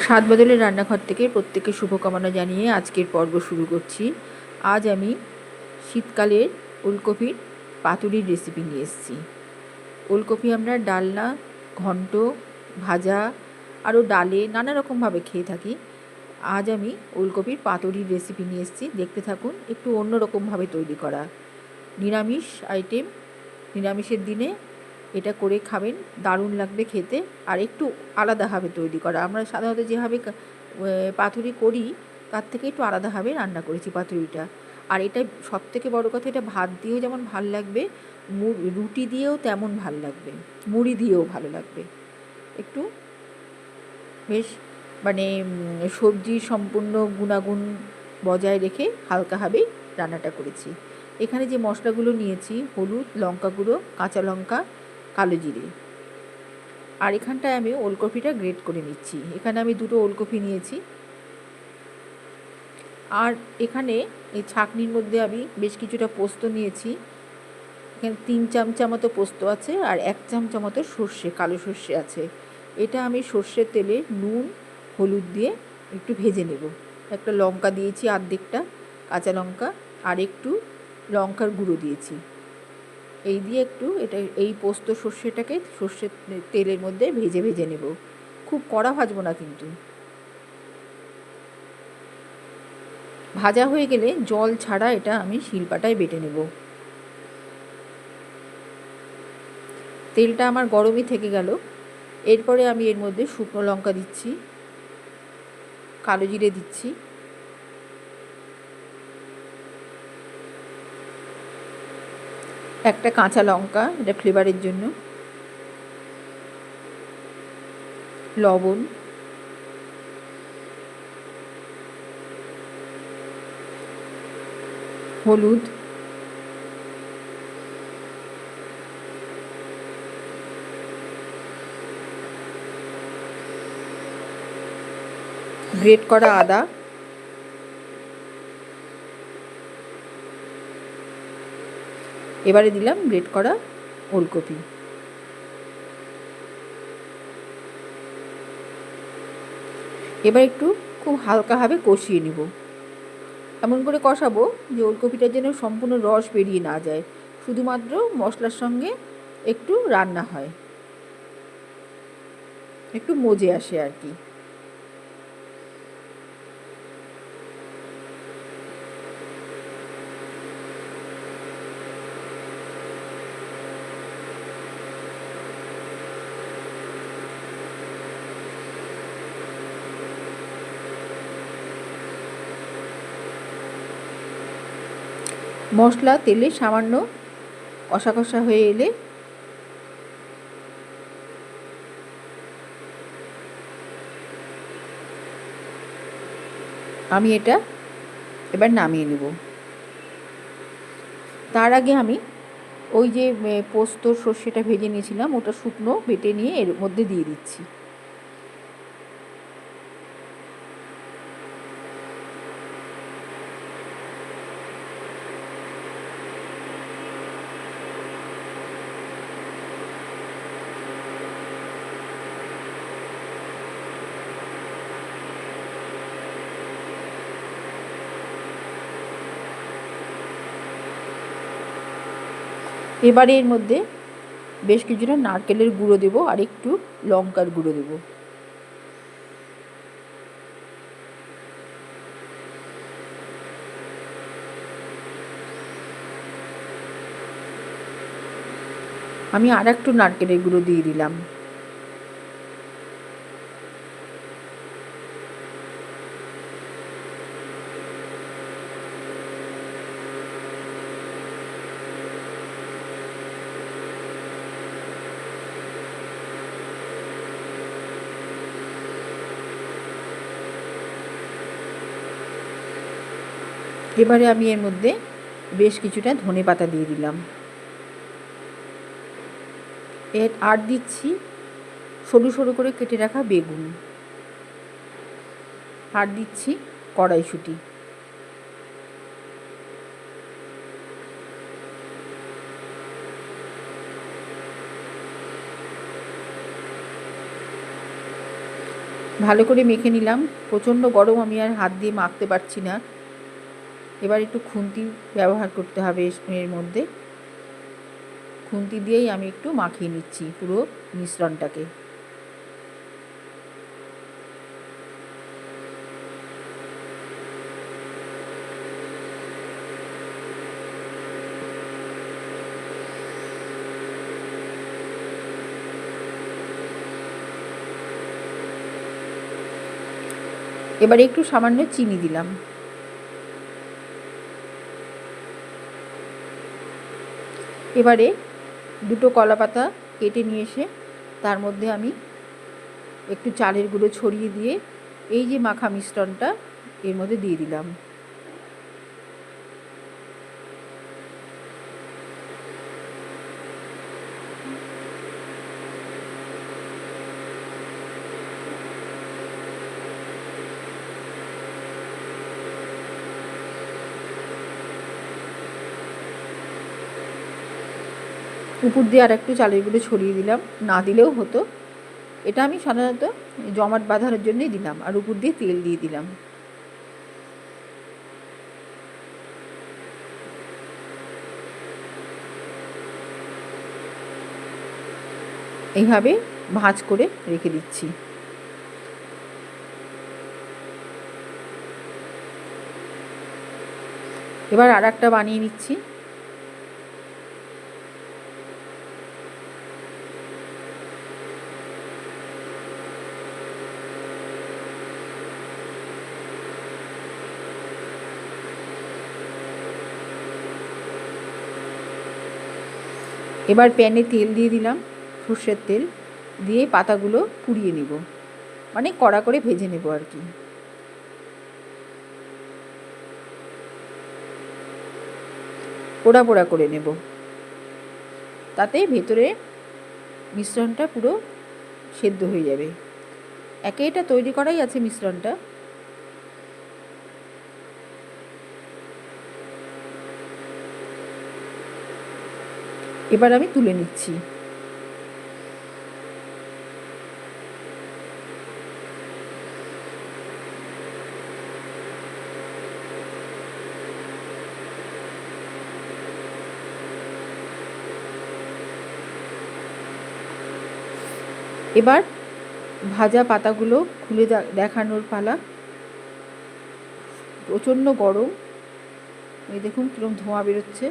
স্বাদ বদলের রান্নাঘর থেকে প্রত্যেককে শুভকামনা জানিয়ে আজকের পর্ব শুরু করছি। আজ আমি শীতকালের ওলকপির পাতুরির রেসিপি নিয়ে এসেছি। ওলকপি আমরা ডালনা, ঘন্ট, ভাজা, আরও ডালে নানা রকমভাবে খেয়ে থাকি। আজ আমি ওলকপির পাতুরির রেসিপি নিয়ে এসেছি, দেখতে থাকুন। একটু অন্য রকমভাবে তৈরি করা নিরামিষ আইটেম। নিরামিষের দিনে এটা করে খাবেন, দারুণ লাগবে খেতে। আর একটু আলাদাভাবে তৈরি করা, আমরা সাধারণত যেভাবে পাতুরি করি তার থেকে একটু আলাদাভাবে রান্না করেছি পাতুরিটা। আর এটা সবথেকে বড় কথা, এটা ভাত দিয়েও যেমন ভাল লাগবে, রুটি দিয়েও তেমন ভাল লাগবে, মুড়ি দিয়েও ভালো লাগবে। একটু বেশ মানে সবজির সম্পূর্ণ গুণাগুণ বজায় রেখে হালকাভাবেই রান্নাটা করেছি। এখানে যে মশলাগুলো নিয়েছি: হলুদ, লঙ্কা গুঁড়ো, কাঁচা লঙ্কা, কালো জিরে। আর এখানটায় আমি ওলকপিটা গ্রেট করে নিচ্ছি। এখানে আমি 2টো ওলকপি নিয়েছি। আর এখানে এই ছাঁকনির মধ্যে আমি বেশ কিছুটা পোস্ত নিয়েছি। এখানে 3 চামচা মতো পোস্ত আছে, আর 1 চামচা মতো সর্ষে, কালো সর্ষে আছে। এটা আমি সর্ষের তেলে নুন হলুদ দিয়ে একটু ভেজে নেব। একটা লঙ্কা দিয়েছি অর্ধেকটা, কাঁচা লঙ্কা, আর একটু লঙ্কার গুঁড়ো দিয়েছি। এই দিয়ে একটু এই পোস্ত সর্ষেটাকে সর্ষের তেলের মধ্যে ভেজে ভেজে নেব। খুব কড়া ভাজবো না কিন্তু। ভাজা হয়ে গেলে জল ছাড়া এটা আমি শিলপাটায় বেটে নেব। তেলটা আমার গরমই থেকে গেল। এরপরে আমি এর মধ্যে শুকনো লঙ্কা দিচ্ছি, কালো জিরে দিচ্ছি, একটা কাঁচা লঙ্কা, এটা ফ্লেভারের জন্য, লবণ, হলুদ, গ্রেট করা আদা, এবারে দিলাম গ্রেট করা ওলকপি। এবার একটু খুব হালকাভাবে কষিয়ে নিব। এমন করে কষাবো যে ওলকপিটার যেন সম্পূর্ণ রস বেরিয়ে না যায়, শুধুমাত্র মশলার সঙ্গে একটু রান্না হয়, একটু মজে আসে আর কি। মশলা তেলে সামান্য কষা কষা হয়ে এলে আমি এটা এবার নামিয়ে নেব। তার আগে আমি ওই যে পোস্ত সর্ষেটা ভেজে নিয়েছিলাম, ওটা শুকনো বেটে নিয়ে এর মধ্যে দিয়ে দিচ্ছি। এবারে এর মধ্যে বেশ কিছুটা নারকেলের গুঁড়ো দেবো, আর একটু লঙ্কার গুঁড়ো দেবো। আমি আর একটু নারকেলের গুঁড়ো দিয়ে দিলাম। এবারে আমি এর মধ্যে বেশ কিছুটা ধনেপাতা দিয়ে দিলাম। আর দিচ্ছি সরু সরু করে কেটে রাখা বেগুন, আর দিচ্ছি কড়াইশুঁটি। ভালো করে মেখে নিলাম। প্রচণ্ড গরম, আমি আর হাত দিয়ে মাখতে পারছি না। এবার একটু খুন্তি ব্যবহার করতে হবে এর মধ্যে। খুন্তি দিয়েই আমি একটু মাখিয়ে নিচ্ছি পুরো মিশ্রণটাকে। এবারে একটু সামান্য চিনি দিলাম। এবারে দুটো কলা পাতা কেটে নিয়ে এসে তার মধ্যে আমি একটু চালের গুঁড়ো ছড়িয়ে দিয়ে এই যে মাখা মিশ্রণটা এর মধ্যে দিয়ে দিলাম। উপর দিয়ে আর একটু চালের গুঁড়ো ছড়িয়ে দিলাম, না দিলেও হতো। এটা আমি সাধারণত জমাট বাঁধানোর জন্যই দিলাম, আর উপর দিয়ে তেল দিয়ে দিলাম। এইভাবে ভাঁজ করে রেখে দিচ্ছি। এবার আর একটা বানিয়ে নিচ্ছি। এবার প্যানে তেল দিয়ে দিলাম, সর্ষের তেল দিয়ে পাতাগুলো পুড়িয়ে নেব, মানে কড়া করে ভেজে নেব আর কি। পোড়া পোড়া করে নেব, তাতে ভেতরে মিশ্রণটা পুরো সেদ্ধ হয়ে যাবে। একে এটা তৈরি করাই আছে মিশ্রণটা। এবার আমি তুলে নিচ্ছি। এবার ভাজা পাতাগুলো খুলে দেখানোর পালা। প্রচণ্ড গরম, এই দেখুন কীরকম ধোঁয়া বেরোচ্ছে।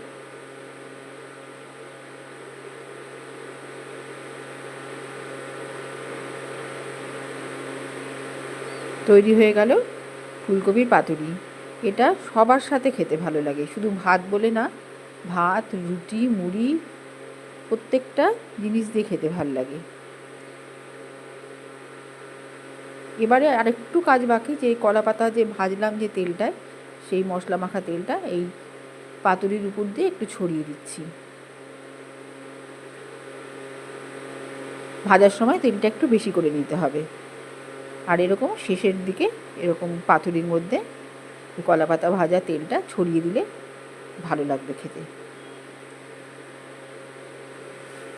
তৈরি হয়ে গেল ফুলকপির পাতুরি। এটা সবার সাথে খেতে ভালো লাগে, শুধু ভাত বলে না, ভাত, রুটি, মুড়ি, প্রত্যেকটা জিনিস দিয়ে খেতে ভালো লাগে। এবারে আরেকটু কাজ বাকি, যে কলা পাতা যে ভাজলাম যে তেলটায়, সেই মশলা মাখা তেলটা এই পাতুরির উপর দিয়ে একটু ছড়িয়ে দিচ্ছি। ভাজার সময় তেলটা একটু বেশি করে নিতে হবে। আর এরকম শেষের দিকে এরকম পাতুরির মধ্যে কলা পাতা ভাজা তেলটা ছড়িয়ে দিলে ভালো লাগবে খেতে।